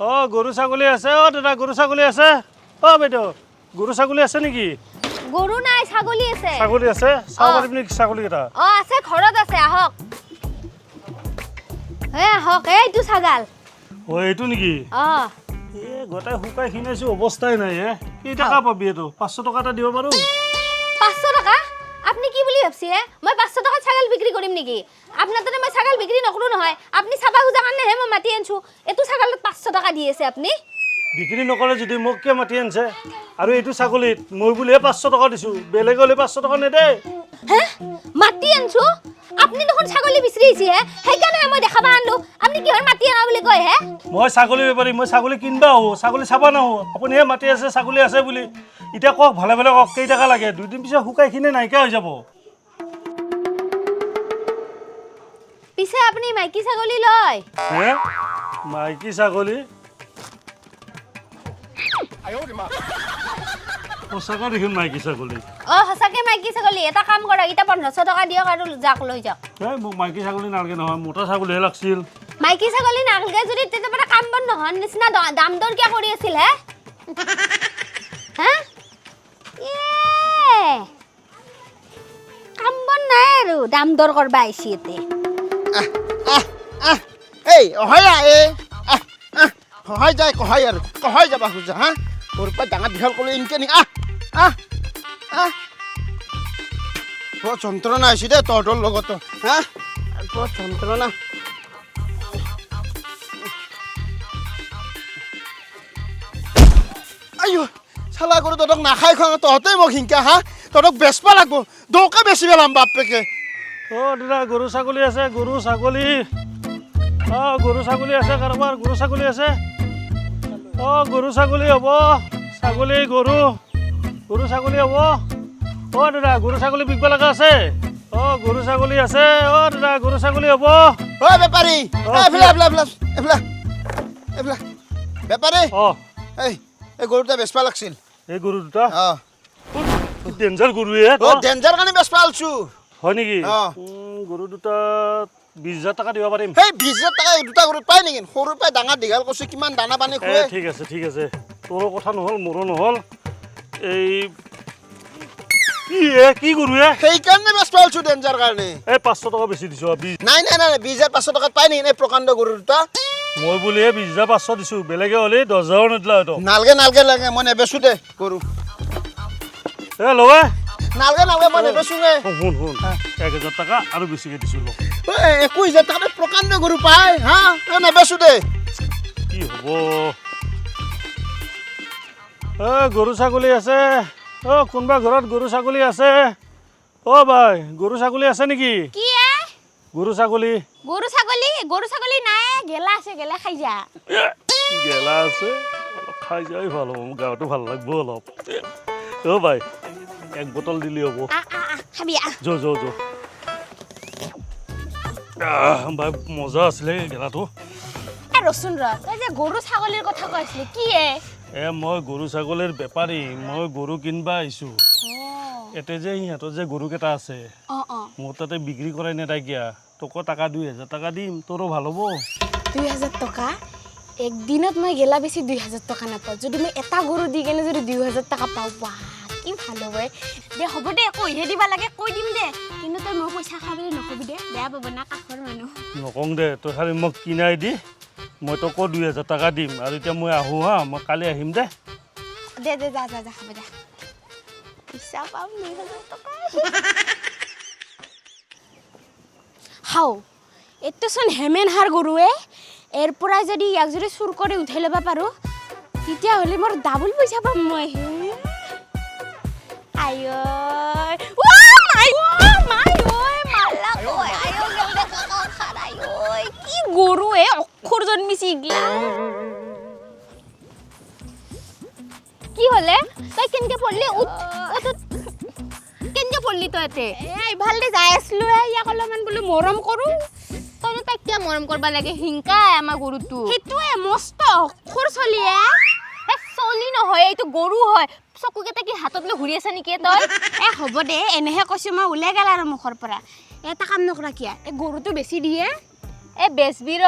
অ গৰু ছাগলী আছে অ দাদা গৰু ছাগলী আছে অ বাইদেউ গৰু ছাগলী আছে নেকি গৰু নাই ছাগলী আছে ছাগলী আছে চাব পাৰিম নেকি ছাগলী এটা অ আছে ঘৰত আছে আহক আহক এইটো ছাগাল অ এইটো নেকি অ এ গোটাই শুকাই খিনাইছো অৱস্থাই নাই হে কেই টকা পাবি এইটো 500 টকা এটা দিব পাৰো 500 টকা আপনি কি বুলি ভাবছে মই 500 টকা ছাগল বিক্রি কৰিম নেকি আপনাৰ তাতে মই ছাগল বিক্ৰি নকৰো নহয় আপনি চাবা খুজা কাৰণে হে মই মাতি আনছো এটো ছাগলত 500 টকা দি আছে আপনি বিক্রি নকৰে যদি মোক কে মাতি আনছে আৰু এইটো ছাগলীত মই বুলিহে 500 টকা দিছো বেলেগলে 500 টকা নেদে হে মাতি আনছো আপনি দেখোন ছাগলী বিচৰি আছি হে সেইকাৰণে মই দেখাবা আনলো আপনি কিহৰ মাতি আনা বুলি কয় হে মই ছাগলী বেপাৰী মই ছাগলী কিনবা হো ছাগলী চাবা নাহো আপুনি হে মাতি আছে ছাগলী আছে বুলি ইটা কক ভালে ভালে কক কেই টাকা লাগে দুদিন পিছত শুকাই খিনে নাইকা হৈ যাব পিছে আপনি মাইকি ছাগলী লয় হে মাইকি ছাগলী সঁচাকে দেখোন মাইকি ছাগলী অ সঁচাকে মাইকি ছাগলী এটা কাম কৰক ইটা 1500 টকা দিয়ক আৰু যাক লৈ যাওক হে মোক মাইকি ছাগলী নালাগে নহয় মোটা ছাগলীহে লাগছিল মাইকি ছাগলী নালগে যদি তেতে পৰা কাম বন নহন নিচিনা দাম দৰ কিয়া কৰি আছিল হে হা কাম বন নাই আৰু দাম দৰ কৰবা আইছি এতে এই অহয়া হয় যায় কহাই আৰু কহাই যাবা খুজা হা ওর পা ডাঙা বিহাল করলে ইনকে নি বড় যন্ত্রণা আইছি দে তোর লগত হ্যাঁ বড় যন্ত্রণা আইও শালা করে তোক নাখাই খাও তহতেই মোক হিংকা হা তোক বেচবা লাগবো দৌকা বেচি পেলাম বাপেকে অ দাদা গৰু ছাগলী আছে গৰু ছাগলী অ গৰু ছাগলী আছে কাৰোবাৰ গৰু ছাগলী আছে অ গৰু ছাগলী হ'ব ছাগলী গৰু গৰু ছাগলী হ'ব অ দাদা গৰু ছাগলী বিকিব লগা আছে অ গৰু ছাগলী আছে অ দাদা গৰু ছাগলী হ'ব ও বেপাৰী এফলা বেপাৰী অ এই গৰুটা বেচবা লাগছিল এই গৰু দুটা অ ডেঞ্জাৰ গৰুৱে ও ডেঞ্জাৰ কাৰণে বেচবা আলছো হয় নেকি অ গৰু দুটা 20,000 টকা দিব পাৰিম এই 20,000 টাকা দুটা গৰুত পাই নেকি সৰুৰ পৰাই ডাঙৰ দীঘল কৈছো কিমান দানা পানী খুৱাই ঠিক আছে তোৰো কথা নহল মোৰো নহল এই কি গৰু সেইকাৰণে বেচবা আলছো ডেঞ্জাৰ কাৰণে এই 500 টকা বেছি দিছো নাই 20,500 টকাত পাই নেকি এই প্ৰকাণ্ড গৰু দুটা মই বুলিহে 20,500 দিছো বেলেগে হ'লে 10,000 নিদিলা হয়তো নালগে লাগে মই নেবেচো দে গৰু এ লগে নালগে মই নেবেচো গে শুন 1,000 টকা আৰু বেছিকে দিছো লগ 21,000 টাকাত প্ৰকাণ্ড গৰু পাই হা নেবেচো দে কি হ'ব গৰু ছাগলী আছে কোনোবা ঘৰত গৰু ছাগলী আছে ভাই গৰু ছাগলী আছে নেকি কি গৰু ছাগলী নাই গেলা আছে গেলা খাই যা গেলা আছে অলপ খাই যাই ভাল হ'ব গাটো ভাল লাগব অলপ ভাই এক বটল দিলে হ'ব খাবি যো ভাই মজা আছিলে গেলাটো ৰচোন তই যে গৰু ছাগলীৰ কথা কৈছিলি কি মই গৰু ছাগলীৰ বেপাৰী মই গৰু কিনবা আহিছো এতে যে সিহঁতৰ যে গৰুকেইটা আছে মোৰ তাতে বিক্ৰী কৰাই নেদাকিয়া তোকো টকা 2,000 টকা দিম তোৰো ভাল হ'ব 2,000 টকা একদিনত মই গেলা বেছি 2,000 টকা নাপাওঁ যদি মই এটা গৰু দি কেনে যদি 2,000 টকা পাওঁ কি ভাল হ'ব দে হ'ব দে কৈহে দিবা লাগে কৈ দিম দে কিন্তু তই মই পইচা খাবলৈ নকবি দে বেয়া পাব না কাষৰ মানুহ নকওঁ দে তই খালি মোক কিনাই দি মই তোকো 2,000 টকা দিম আৰু এতিয়া মই আহোঁ হা মই কালি আহিম দে যা হ'ব দে পইচা পাম 2,000 টকা হাও এইটোচোন হেমেনহাৰ গৰুৱে এৰ পৰাই যদি ইয়াক যদি চুৰ কৰি উঠাই ল'ব পাৰোঁ তেতিয়াহ'লে মোৰ ডাবল পইচা পাম মই কি গৰুৱে অক্ষৰ জন্মিছে ইগলা কি হলে তই কেনেকে পঢ়লি কেনেকে পঢ়লি তই এতে ভালদে যাই আছিলো ইয়াক অলপমান বোলো মৰম কৰো তইনো তাইক কিয় মৰম কৰবা লাগে হিংকাই আমাৰ গৰুটো সেইটোৱে মস্ত অক্ষৰ চলিয়ে চলি নহয় এইটো গৰু হয় চকুকেইটা কি হাতত লৈ ঘূৰি আছে নেকি তই হ'ব দে এনেহে কৈছো মই ওলাই গেল আৰু মুখৰ পৰা এটা কাম নকৰা কিয়া এই গৰুটো বেছি দিয়ে বেচবি ৰ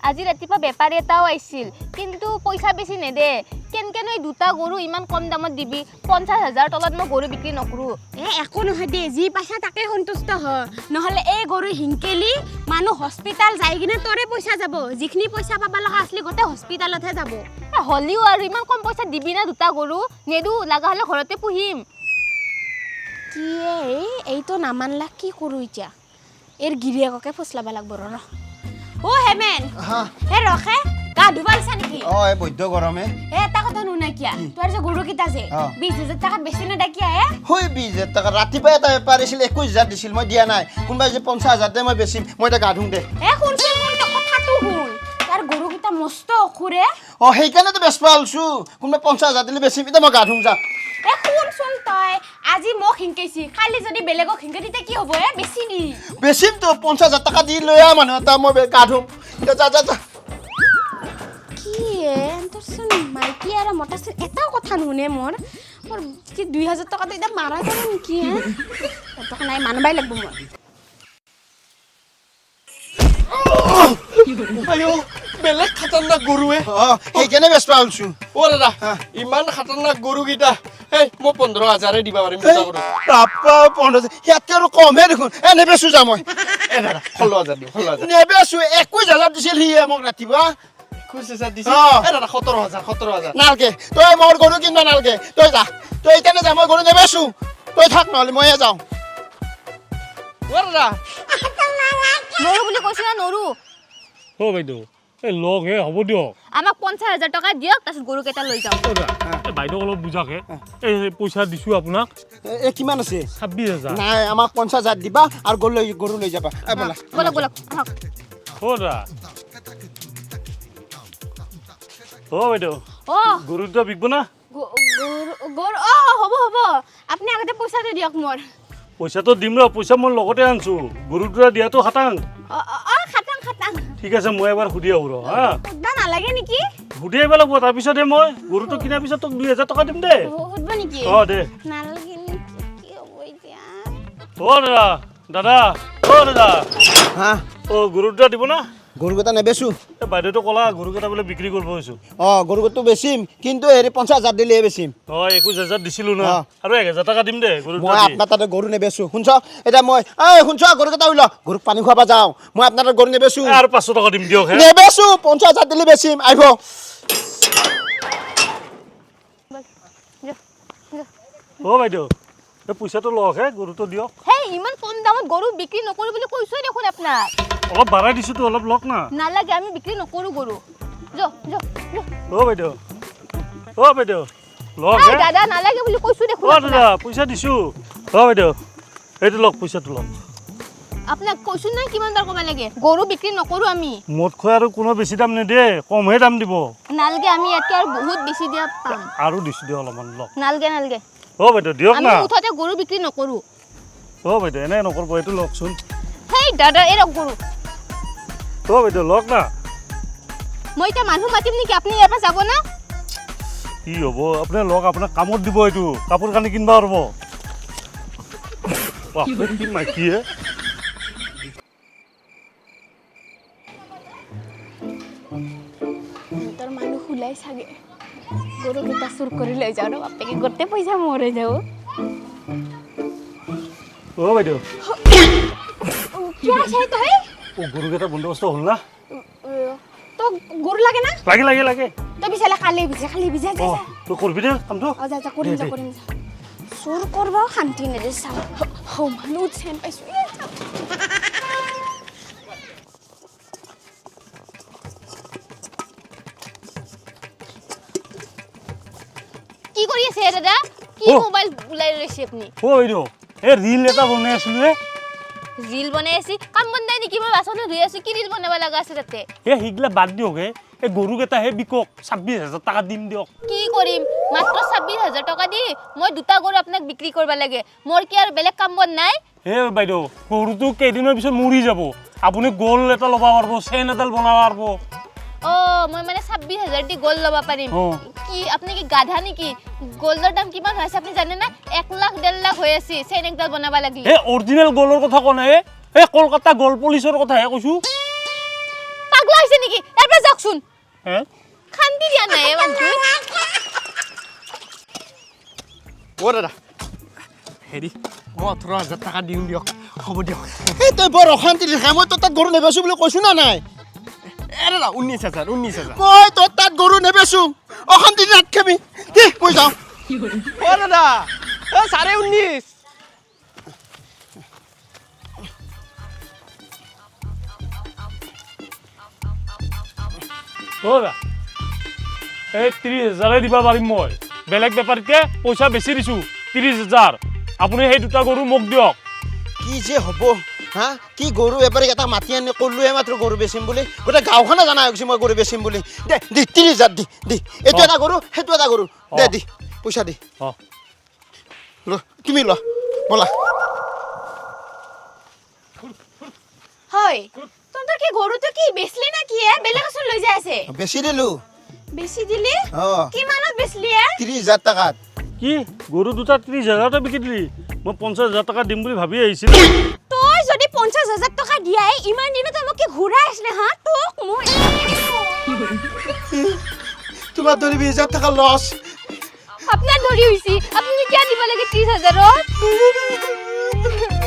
আজি ৰাতিপুৱা বেপাৰী এটাও আহিছিল কিন্তু পইচা বেছি নেদে কেনকেনো এই দুটা গৰু ইমান কম দামত দিবি 50,000 তলত মই গৰু বিক্ৰী নকৰোঁ একো নহয় দে যি পাইছা তাকে সন্তুষ্ট হ নহলে এই গৰু হিংকেলি মানুহ হস্পিটাল যাই কিনে তোৰে পইচা যাব যিখিনি পইচা পাবা লগা আসলি গোটেই হস্পিটালতহে যাব হলিও আৰু ইমান কম পইচা দিবি না দুটা গৰু নেদু লাগা হলে ঘৰতে পুহিম কি এইটো নামানলা কি কৰো এতিয়া এৰ গিৰিয়েককে ফুসলাব লাগব ৰ ও হেমেন হে ৰখে গা ধুবাইছা নেকি এই বৈদ্য গৰমে এটা কথা নুনা কিয়া তোৰ যে গৰু কিটা যে 20,000 টাকা বেছি না ডাকিয়া হৈ 20,000 টাকা ৰাতিপুৱা এটা পাৰিছিল 21,000 দিছিল মই দিয়া নাই কোনবাই যে 50,000 দে মই বেছিম মই এটা গা ধুম দে শুনছোন কথাটো শুন তাৰ গৰু কিটা মস্ত অখুৰে সেইকাৰণে তো বেছবা আলছো কোনবাই 50,000 দিলে বেছিম এতিয়া মই গা ধুম যা শুনছোন তই আজি মোক হিংকাইছি খালি যদি বেলেগক হিংকে দিতে কি হ'ব বেছি নি বেছিম তো 50,000 টাকা দি লৈ মানুহ এটা মই গা ধুম যা যা যা কি এন্তৰচোন মাইকী আৰু মতাচোন এটাও কথা নুশুনে মোৰ 2,000 টকা এতিয়া মাৰা যাব নেকি টকা নাই মানবাই লাগব মই আয়ো বেলেগ খাতাৰনাক গৰুৱে সেইকাৰণে বেছবা আলছো অ দাদা ইমান খাতাৰনাক গৰুকেইটা এই মই 15,000 দিবা পাৰিম দুটা গৰু পাপা 15,000 ইয়াতকে আৰু কমহে দেখোন নেবেছো যা মই দাদা 16,000 দিম 16,000 নেবেছো 21,000 দিছিল সি মোক ৰাতিপুৱা 21,000 দিছে দাদা 17,000 নালগে তই মোৰ গৰু কিনবা নালগে তই যা তই সেইকাৰণে যা মই গৰু নেবেছো তই থাক নহ'লে ময়ে যাওঁ অ দাদা নৰু বুলি কৈছো না নৰু অ বাইদেউ এই লগ হে হ'ব দিয়ক আমাক 50,000 টকা দিয়ক তাৰপিছত গৰু কেইটা লৈ যাওঁ বাইদেউ অলপ বুজাকে এই পইচা দিছোঁ আপোনাক কিমান আছে 26,000 নাই আমাক 50,000 দিবা আৰু গৰু লৈ যাবা বলা বলক বলক আহক অ দা অ বাইদেউ গৰু দুটা বিকব না গৰু হ'ব হ'ব আপুনি আগতে পইচাটো দিয়ক মোৰ পইচাটো দিম ৰ পইচা মই লগতে আনছো গৰু দুটা দিয়াটো খাটাং খাটাং খাটাং ঠিক আছে মই এবাৰ সুধি আহো ৰ হা সুধবা নালাগে নেকি সুধি আহিব লাগিব তাৰপিছতহে মই গৰুটো কিনাৰ পিছত তোক 2,000 টকা দিম দে সুধবা নেকি দে নালাগে নেকি কি হ'ব এতিয়া অ দাদা হা গৰু দুটা দিব না গৰুকেইটা নেবেছো এই বাইদেউটো ক'লা গৰুকেইটা বোলে বিক্ৰী কৰিব হৈছোঁ গৰুকেইটো বেচিম কিন্তু 50,000 দিলেহে বেচিম 21,000 দিছিলোঁ না আৰু 1,000 টকা দিম দে গৰু মই আপোনাৰ তাতে গৰু নেবেছো শুনছ এতিয়া মই শুনছ গৰুকেইটা ওলা গৰুক পানী খুৱাব যাওঁ মই আপোনাৰ তাতে গৰু নেবেছো আৰু 500 টকা দিম দিয়ক নেবেছো 50,000 দিলে বেচিম আহিব বাইদেউ এই পইচাটো লওক গৰুটো দিয়ক হেই ইমান কম দামত গৰু বিক্ৰী নকৰো বুলি কৈছোই দেখোন আপোনাক অলপ বাঢ়াই দিছোতো অলপ লওক না নালাগে আমি বিক্ৰী নকৰো গৰু বাইদেউ লওক দাদা নালাগে বুলি কৈছো দেখোন দাদা পইচা দিছো বাইদেউ এইটো লওক পইচাটো লওক আপোনাক কৈছো না কিমান দাম ক'ব লাগে গৰু বিক্ৰী নকৰো আমি মদ খোৱা আৰু কোনো বেছি দাম নিদিয়ে কমহে দাম দিব নালাগে আমি ইয়াতকে আৰু বহুত বেছি দিয়া পাম আৰু দিছো দিয়ক অলপমান লওক নালাগে বাইদেউ দিয়ক আমি না মুঠতে গৰু বিক্ৰী নকৰো বাইদেউ এনে নকৰিব এইটো লওকচোন হেই দাদা এই গৰু বাইদেউ লওক না মই এতিয়া মানুহ মাতিম নেকি আপুনি ইয়াৰ পৰা যাব না কি হ'ব আপোনাৰ লওক আপোনাক কামত দিব এইটো কাপোৰ কানি কিনিব পাৰিব কি মাইকীয়ে তোৰ মানুহ ওলাই চাগে গৰুকেইটা চুৰ কৰি লৈ যাওঁ বাপেকে গোটেই পইচা মৰে যাওঁ বাইদেউ কিয় আছে তই গৰুকেইটা বন্দোবস্ত হ'ল না তোক গৰু লাগে না লাগে তই বিচাৰিলে কালি ভিজা তই কৰিবি দে কামটো যা কৰিম যা চুৰ কৰিব শান্তি নেদে চাওঁ মানুহ চেন পাইছো কি কৰি আছে দাদা কি মোবাইল উলাই লৈছে আপুনি বাইদেউ এই ৰিল এটা বনাই আছিলো ৰিল বনাই আছে কাম বন নাই নেকি মই বাচন ধুই আছো কি ৰিল বনাব লগা আছে তাতে সিগলা বাদ দিয়ক এই গৰুকেইটাহে বিকক 26,000 টকা দিম দিয়ক কি কৰিম মাত্ৰ 26,000 টকা দি মই দুটা গৰু আপোনাক বিক্ৰী কৰিব লাগে মোৰ কি আৰু বেলেগ কাম বন নাই বাইদেউ গৰুটো কেইদিনৰ পিছত মৰি যাব আপুনি গ'ল এটা ল'ব পাৰিব চেইন এডাল বনাব পাৰিব মই মানে 26,000 দি গোল্ড ল'ব পাৰিম কি আপুনি কি গাধা নেকি গোল্ডৰ দাম কিমান হৈছে আপুনি জানে না 1 লাখ 1.5 লাখ হৈ আছে চেইন একডাল বনাব লাগিলে অৰিজিনেল গ'লৰ কথা কোৱা নাই কলকাতা গ'ল পুলিচৰ কথাহে কৈছো পাগলা হৈছে নেকি ইয়াৰ পৰা যাওকচোন হে শান্তি দিয়া নাই এই মানুহটো অ' দাদা হেৰি মই 18,000 টকা দিওঁ দিয়ক হ'ব দিয়ক এই তই বৰ অশান্তি লিখা মই তোৰ তাত গৰু নেবেচো বুলি কৈছো না নাই দাদা 19,000 মই তোৰ তাত গৰু নেবেচো অশান্তি নাথাকিবি দে কৈ যাওঁ অ' দাদা 19,500 দাদা এই 30,000 দিবা পাৰিম মই বেলেগ বেপাৰীতকে পইচা বেছি দিছোঁ 30,000 আপুনি সেই দুটা গৰু মোক দিয়ক কি যে হ'ব হা কি গৰু এবাৰ এটা মাতি আনি ক'লোৱে মাত্ৰ গৰু বেচিম বুলি গোটেই গাঁওখনে জানা হৈ গৈছে মই গৰু বেচিম বুলি দে দি 30,000 দি এইটো এটা গৰু সেইটো এটা গৰু দে দি পইচা দি অঁ ল তুমি ল ব'লা হয় তহঁতৰ কি গৰুটো কি বেচলি না কি বেলেগ আচোন লৈ যাই আছে বেচি দিলো বেচি দিলি অঁ কিমানত বেচলি 30,000 টকাত কি গৰু দুটা 30,000 বিকি দিলি মই 50,000 টকা দিম বুলি ভাবি আহিছিলোঁ তই যদি 50,000 টকা দিয়াই ইমান দিনত তই মোক কি ঘূৰাই আছিলে হা তোক মোৰ তোমাৰ 20,000 টকা লছ আপোনাৰ ধৰি হৈছে আপুনি কিয় দিব লাগে 30,000